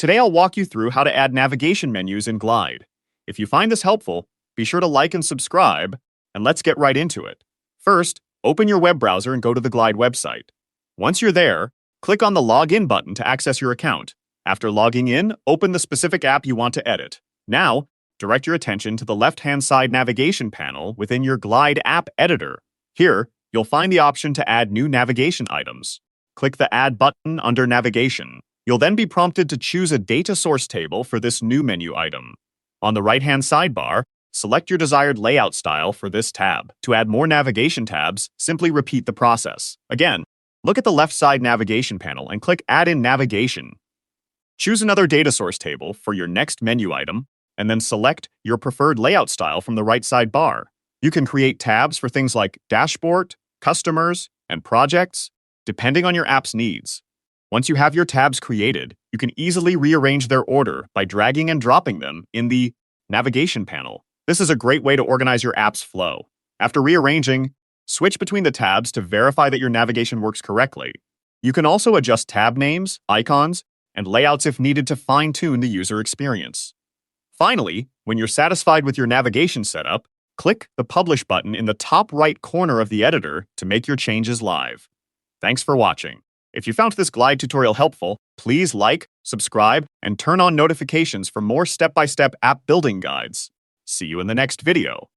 Today I'll walk you through how to add navigation menus in Glide. If you find this helpful, be sure to like and subscribe, and let's get right into it. First, open your web browser and go to the Glide website. Once you're there, click on the Login button to access your account. After logging in, open the specific app you want to edit. Now, direct your attention to the left-hand side navigation panel within your Glide app editor. Here, you'll find the option to add new navigation items. Click the Add button under Navigation. You'll then be prompted to choose a data source table for this new menu item. On the right-hand sidebar, select your desired layout style for this tab. To add more navigation tabs, simply repeat the process. Again, look at the left side navigation panel and click Add in Navigation. Choose another data source table for your next menu item, and then select your preferred layout style from the right side bar. You can create tabs for things like Dashboard, Customers, and Projects, depending on your app's needs. Once you have your tabs created, you can easily rearrange their order by dragging and dropping them in the Navigation panel. This is a great way to organize your app's flow. After rearranging, switch between the tabs to verify that your navigation works correctly. You can also adjust tab names, icons, and layouts if needed to fine-tune the user experience. Finally, when you're satisfied with your navigation setup, click the Publish button in the top right corner of the editor to make your changes live. Thanks for watching. If you found this Glide tutorial helpful, please like, subscribe, and turn on notifications for more step-by-step app building guides. See you in the next video.